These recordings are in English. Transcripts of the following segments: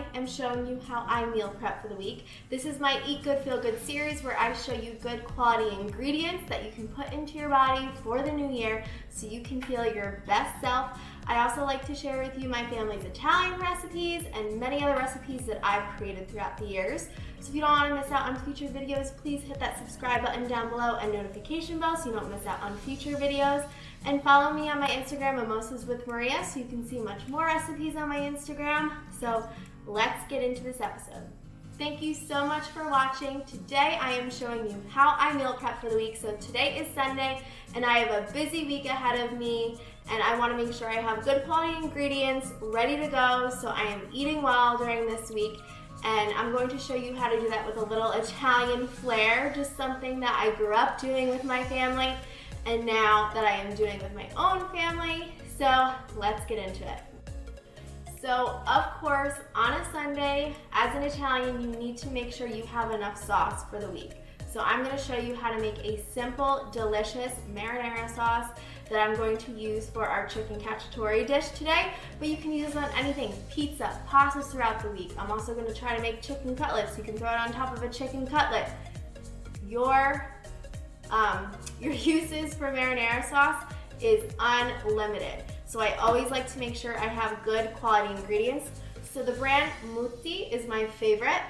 I am showing you how I meal prep for the week. This is my Eat Good, Feel Good series where I show you good quality ingredients that you can put into your body for the new year so you can feel your best self. I also like to share with you my family's Italian recipes and many other recipes that I've created throughout the years. So if you don't want to miss out on future videos, please hit that subscribe button down below and notification bell so you don't miss out on future videos. And follow me on my Instagram, Mimosas with Maria, so you can see much more recipes on my Instagram. So let's get into this episode. Thank you so much for watching. Today I am showing you how I meal prep for the week. So today is Sunday and I have a busy week ahead of me and I want to make sure I have good quality ingredients ready to go so I am eating well during this week. And I'm going to show you how to do that with a little Italian flair, just something that I grew up doing with my family and now that I am doing with my own family. So let's get into it. So of course, on a Sunday, as an Italian, you need to make sure you have enough sauce for the week. So I'm gonna show you how to make a simple, delicious marinara sauce that I'm going to use for our Chickencacciatore dish today, but you can use this on anything, pizza, pastas throughout the week. I'm also gonna try to make chicken cutlets. You can throw it on top of a chicken cutlet. Your uses for marinara sauce is unlimited. So I always like to make sure I have good quality ingredients. So the brand Mutti is my favorite.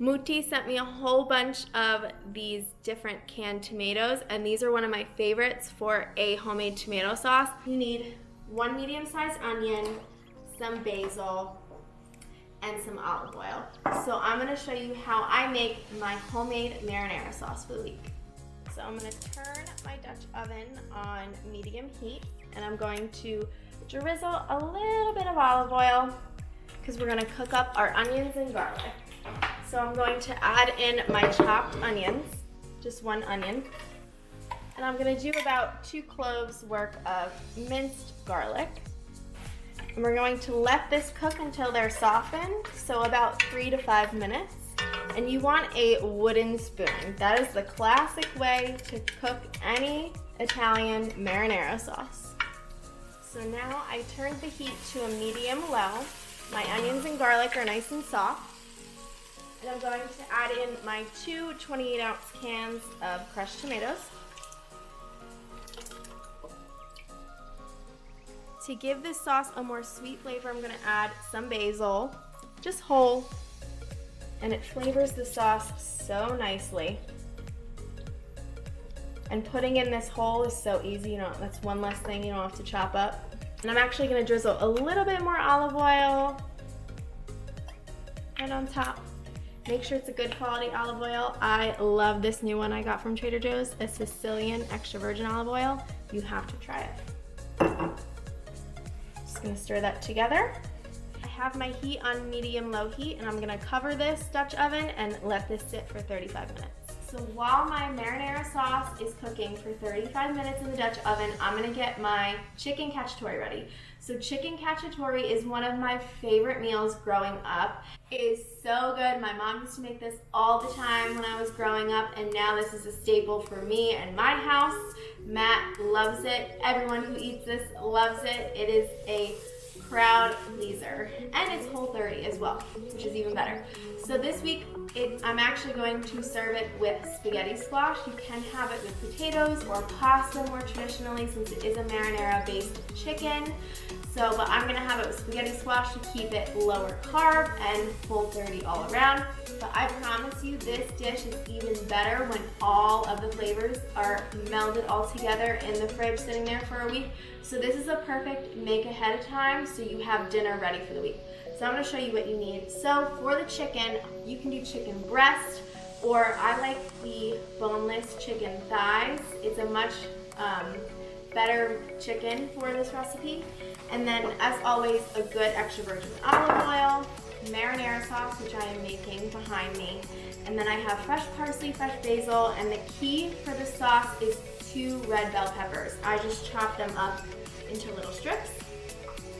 Mutti sent me a whole bunch of these different canned tomatoes, and these are one of my favorites for a homemade tomato sauce. You need one medium-sized onion, some basil, and some olive oil. So I'm gonna show you how I make my homemade marinara sauce for the week. So I'm gonna turn my Dutch oven on medium heat and I'm going to drizzle a little bit of olive oil because we're gonna cook up our onions and garlic. So I'm going to add in my chopped onions, just one onion. And I'm gonna do about 2 cloves worth of minced garlic. And we're going to let this cook until they're softened, so about 3 to 5 minutes. And you want a wooden spoon. That is the classic way to cook any Italian marinara sauce. So now I turned the heat to a medium-low. My onions and garlic are nice and soft. And I'm going to add in my 2 28-ounce cans of crushed tomatoes. To give this sauce a more sweet flavor, I'm going to add some basil, just whole. And it flavors the sauce so nicely. And putting in this whole is so easy, that's one less thing you don't have to chop up. And I'm actually gonna drizzle a little bit more olive oil right on top. Make sure it's a good quality olive oil. I love this new one I got from Trader Joe's, a Sicilian extra virgin olive oil. You have to try it. Just gonna stir that together. I have my heat on medium-low heat and I'm gonna cover this Dutch oven and let this sit for 35 minutes. So while my marinara sauce is cooking for 35 minutes in the Dutch oven, I'm gonna get my Chickencacciatore ready. So Chickencacciatore is one of my favorite meals growing up. It is so good. My mom used to make this all the time when I was growing up, and now this is a staple for me and my house. Matt loves it. Everyone who eats this loves it. It is a crowd pleaser, and it's Whole30 as well, which is even better. So this week I'm actually going to serve it with spaghetti squash. You can have it with potatoes or pasta more traditionally since it is a marinara based chicken. But I'm gonna have it with spaghetti squash to keep it lower carb and Whole30 all around. But I promise you this dish is even better when all of the flavors are melded all together in the fridge sitting there for a week. So this is a perfect make ahead of time so you have dinner ready for the week. So I'm gonna show you what you need. So for the chicken, you can do chicken breast, or I like the boneless chicken thighs. It's a much better chicken for this recipe. And then, as always, a good extra virgin olive oil, marinara sauce, which I am making behind me. And then I have fresh parsley, fresh basil, and the key for the sauce is 2 red bell peppers. I just chop them up into little strips.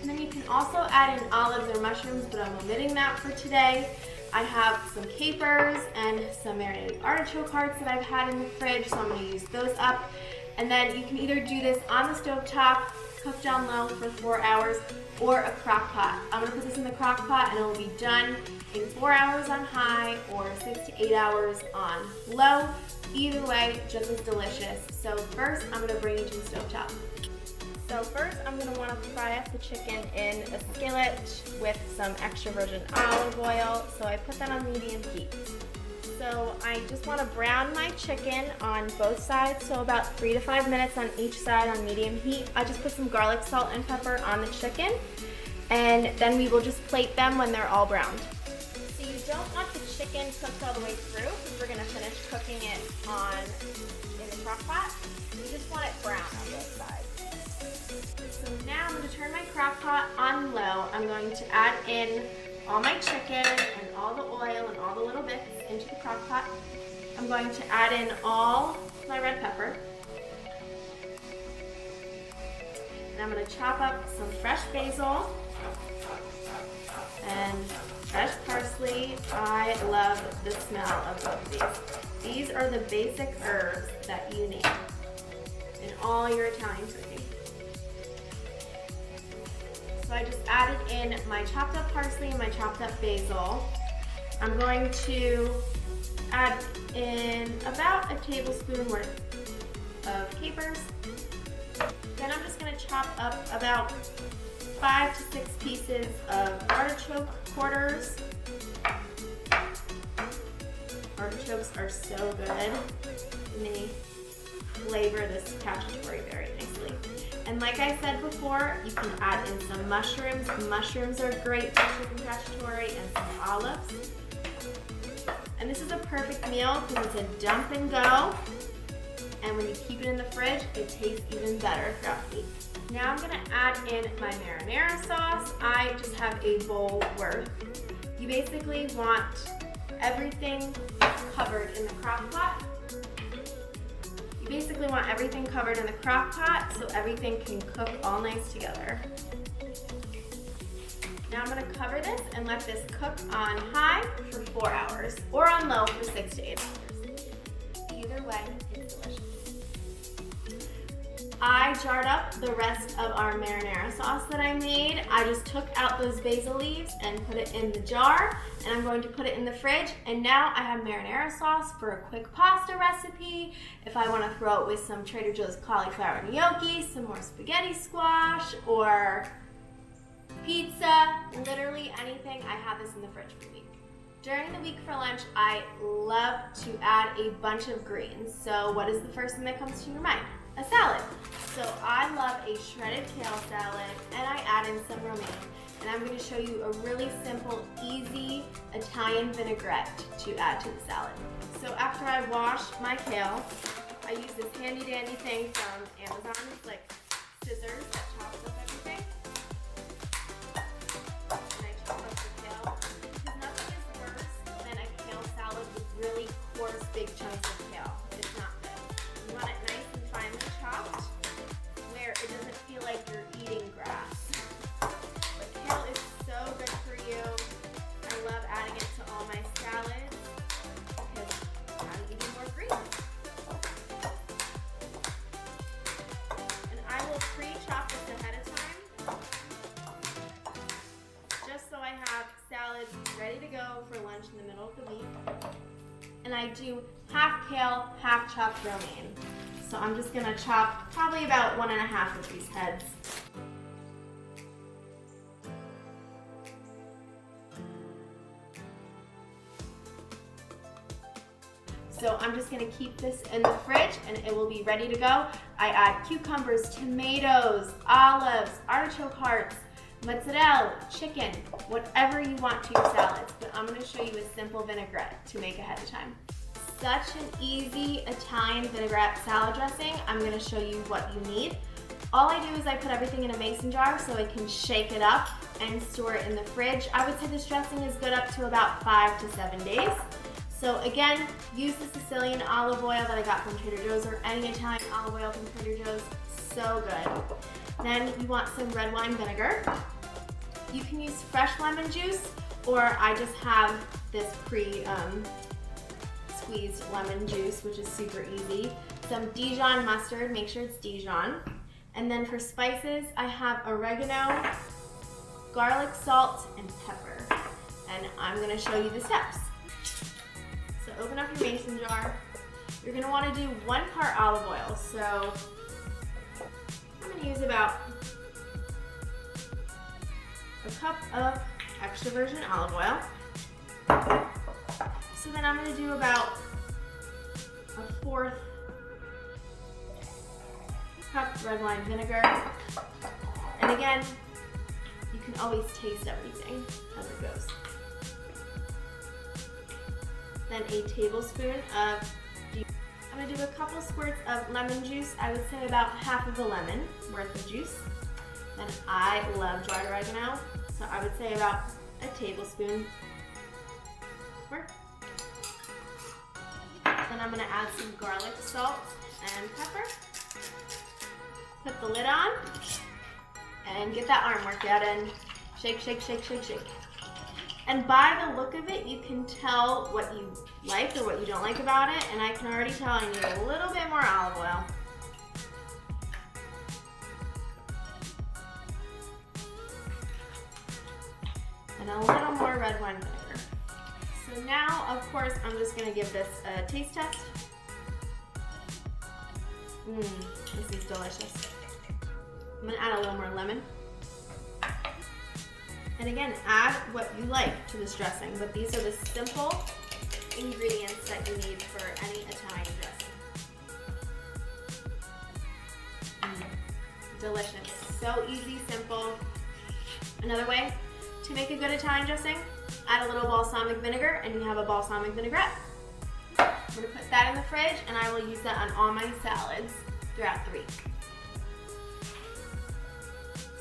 And then you can also add in olives or mushrooms, but I'm omitting that for today. I have some capers and some marinated artichoke hearts that I've had in the fridge, so I'm going to use those up. And then you can either do this on the stove top, cook down low for 4 hours, or a crock pot. I'm gonna put this in the crock pot and it will be done in 4 hours on high or 6 to 8 hours on low. Either way, just as delicious. So first, I'm gonna bring you to the stovetop. So first, I'm gonna wanna fry up the chicken in a skillet with some extra virgin olive oil. So I put that on medium heat. So I just wanna brown my chicken on both sides, so about 3 to 5 minutes on each side on medium heat. I just put some garlic, salt, and pepper on the chicken, and then we will just plate them when they're all browned. So you don't want the chicken cooked all the way through, because we're gonna finish cooking it in the crock pot. You just want it brown on both sides. So now I'm going to turn my crock pot on low. I'm going to add in all my chicken and all the oil and all the little bits into the crock pot. I'm going to add in all my red pepper. And I'm going to chop up some fresh basil and fresh parsley. I love the smell of both of these. These are the basic herbs that you need in all your Italian cooking. So I just added in my chopped up parsley and my chopped up basil. I'm going to add in about a tablespoon worth of capers. Then I'm just going to chop up about 5 to 6 pieces of artichoke quarters. Artichokes are so good, and they flavor this cacciatore very nicely. And like I said before, you can add in some mushrooms. Mushrooms are great for chicken cacciatore, and some olives. And this is a perfect meal because it's a dump and go. And when you keep it in the fridge, it tastes even better throughout the week. Now I'm gonna add in my marinara sauce. I just have a bowl worth. You basically want everything covered in the crock pot. You basically want everything covered in the crock pot so everything can cook all nice together. Now I'm gonna cover this and let this cook on high for 4 hours or on low for 6 to 8 hours. Either way, it's delicious. I jarred up the rest of our marinara sauce that I made. I just took out those basil leaves and put it in the jar, and I'm going to put it in the fridge. And now I have marinara sauce for a quick pasta recipe. If I want to throw it with some Trader Joe's cauliflower gnocchi, some more spaghetti squash, or pizza, literally anything, I have this in the fridge for the week. During the week for lunch, I love to add a bunch of greens. So what is the first thing that comes to your mind? A salad. So I love a shredded kale salad, and I add in some romaine. And I'm going to show you a really simple, easy Italian vinaigrette to add to the salad. So after I wash my kale, I use this handy dandy thing from Amazon. It's like scissors that chops up everything. And I chop up the kale. Because nothing is worse than a kale salad with really coarse, big chunks of kale. It's not good. You want it nice and finely chopped, where it doesn't feel like you're eating grass. But kale is so good for you. I love adding it to all my salads because I'm eating more greens. And I will pre-chop this ahead of time, just so I have salads ready to go for lunch in the middle of the week. And I do half kale, half chopped romaine. So I'm just gonna chop probably about 1.5 of these heads. So I'm just gonna keep this in the fridge and it will be ready to go. I add cucumbers, tomatoes, olives, artichoke hearts, mozzarella, chicken, whatever you want to your salads. But I'm gonna show you a simple vinaigrette to make ahead of time. Such an easy Italian vinaigrette salad dressing. I'm gonna show you what you need. All I do is I put everything in a mason jar so I can shake it up and store it in the fridge. I would say this dressing is good up to about 5 to 7 days. So again, use the Sicilian olive oil that I got from Trader Joe's or any Italian olive oil from Trader Joe's. So good. Then you want some red wine vinegar. You can use fresh lemon juice, or I just have this squeezed lemon juice, which is super easy. Some Dijon mustard, make sure it's Dijon. And then for spices, I have oregano, garlic, salt, and pepper. And I'm gonna show you the steps. So open up your mason jar. You're gonna wanna do 1 part olive oil. So I'm gonna use about a cup of extra virgin olive oil. So then I'm gonna do about a 1/4 cup red wine vinegar. And again, you can always taste everything as it goes. Then a tablespoon of juice. I'm gonna do a couple squirts of lemon juice. I would say about half of a lemon worth of juice. And I love dried oregano, so I would say about a tablespoon worth. Then I'm gonna add some garlic, salt, and pepper. Put the lid on and get that arm worked out and shake, shake, shake, shake, shake. And by the look of it, you can tell what you like or what you don't like about it, and I can already tell I need a little bit more olive oil. And a little more red wine vinegar. So now, of course, I'm just gonna give this a taste test. This is delicious. I'm gonna add a little more lemon. And again, add what you like to this dressing, but these are the simple ingredients that you need for any Italian dressing. Delicious, so easy, simple. Another way to make a good Italian dressing, add a little balsamic vinegar and you have a balsamic vinaigrette. I'm gonna put that in the fridge and I will use that on all my salads throughout the week.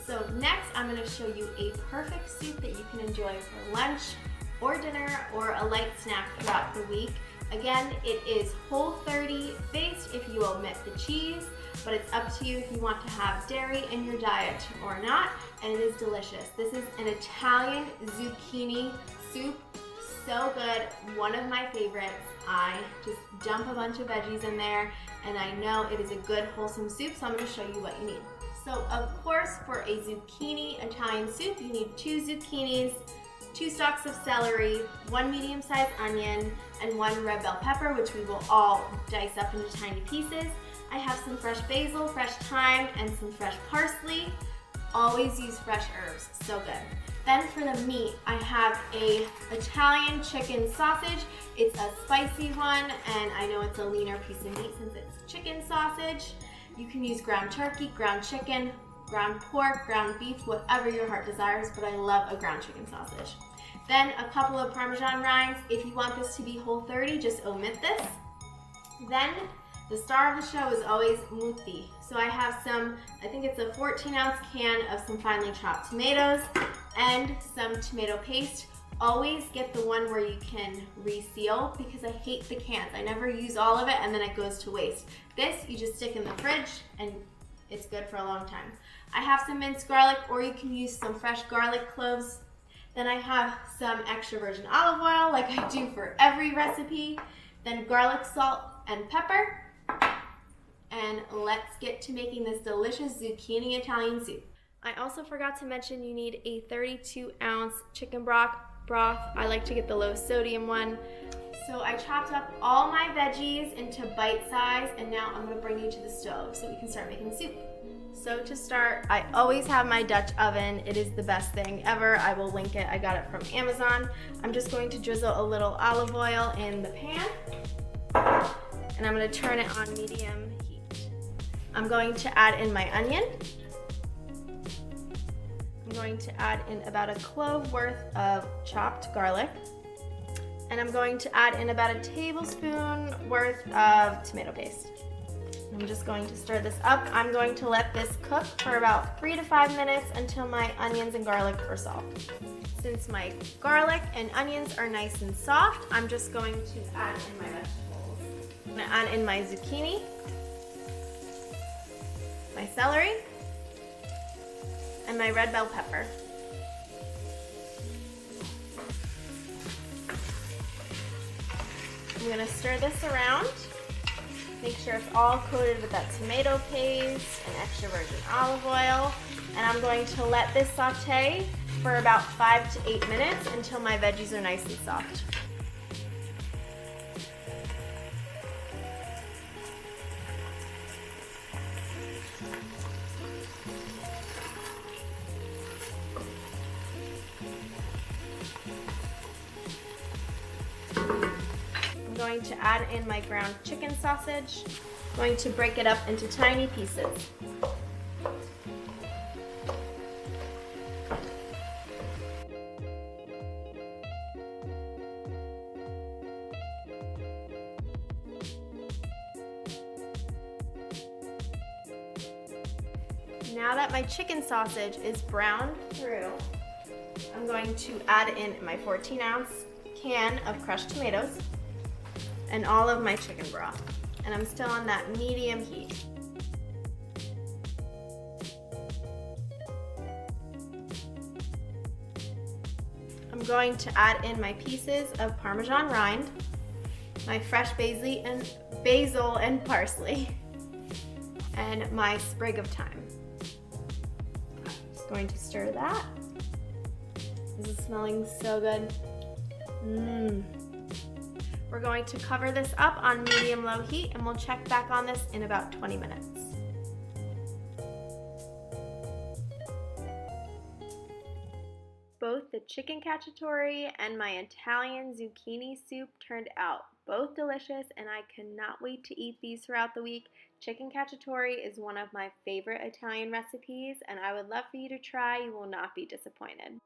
So next, I'm gonna show you a perfect soup that you can enjoy for lunch or dinner or a light snack throughout the week. Again, it is Whole30 based if you omit the cheese, but it's up to you if you want to have dairy in your diet or not, and it is delicious. This is an Italian zucchini soup, so good, one of my favorites. I just dump a bunch of veggies in there, and I know it is a good wholesome soup, so I'm gonna show you what you need. So of course, for a zucchini Italian soup, you need 2 zucchinis, 2 stalks of celery, 1 medium-sized onion, and 1 red bell pepper, which we will all dice up into tiny pieces. I have some fresh basil, fresh thyme, and some fresh parsley. Always use fresh herbs, so good. Then for the meat, I have a Italian chicken sausage. It's a spicy one, and I know it's a leaner piece of meat since it's chicken sausage. You can use ground turkey, ground chicken, ground pork, ground beef, whatever your heart desires, but I love a ground chicken sausage. Then a couple of Parmesan rinds. If you want this to be Whole30, just omit this. Then the star of the show is always mutti. So I have some, I think it's a 14-ounce can of some finely chopped tomatoes and some tomato paste. Always get the one where you can reseal because I hate the cans. I never use all of it and then it goes to waste. This, you just stick in the fridge and it's good for a long time. I have some minced garlic, or you can use some fresh garlic cloves. Then I have some extra virgin olive oil like I do for every recipe. Then garlic, salt, and pepper. And let's get to making this delicious zucchini Italian soup. I also forgot to mention you need a 32-ounce chicken broth. I like to get the low sodium one. So I chopped up all my veggies into bite size, and now I'm gonna bring you to the stove so we can start making the soup. So to start, I always have my Dutch oven. It is the best thing ever. I will link it. I got it from Amazon. I'm just going to drizzle a little olive oil in the pan, and I'm gonna turn it on medium heat. I'm going to add in my onion. I'm going to add in about a clove worth of chopped garlic. And I'm going to add in about a tablespoon worth of tomato paste. I'm just going to stir this up. I'm going to let this cook for about 3 to 5 minutes until my onions and garlic are soft. Since my garlic and onions are nice and soft, I'm just going to add in my vegetables. I'm going to add in my zucchini, my celery, and my red bell pepper. I'm gonna stir this around, make sure it's all coated with that tomato paste and extra virgin olive oil, and I'm going to let this saute for about 5 to 8 minutes until my veggies are nice and soft. I'm going to add in my ground chicken sausage. I'm going to break it up into tiny pieces. Now that my chicken sausage is browned through, I'm going to add in my 14-ounce can of crushed tomatoes and all of my chicken broth. And I'm still on that medium heat. I'm going to add in my pieces of Parmesan rind, my fresh basil and parsley, and my sprig of thyme. Just going to stir that. This is smelling so good. We're going to cover this up on medium-low heat, and we'll check back on this in about 20 minutes. Both the Chickencacciatore and my Italian zucchini soup turned out both delicious, and I cannot wait to eat these throughout the week. Chickencacciatore is one of my favorite Italian recipes, and I would love for you to try. You will not be disappointed.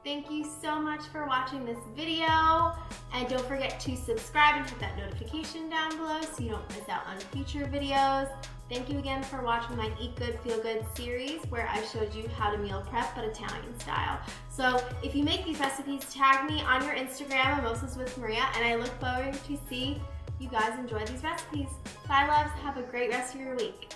Thank you so much for watching this video, and don't forget to subscribe and hit that notification down below so you don't miss out on future videos. Thank you again for watching my Eat Good, Feel Good series where I showed you how to meal prep but Italian style. So if you make these recipes, tag me on your Instagram, Mimosas with Maria, and I look forward to see you guys enjoy these recipes. Bye loves, have a great rest of your week.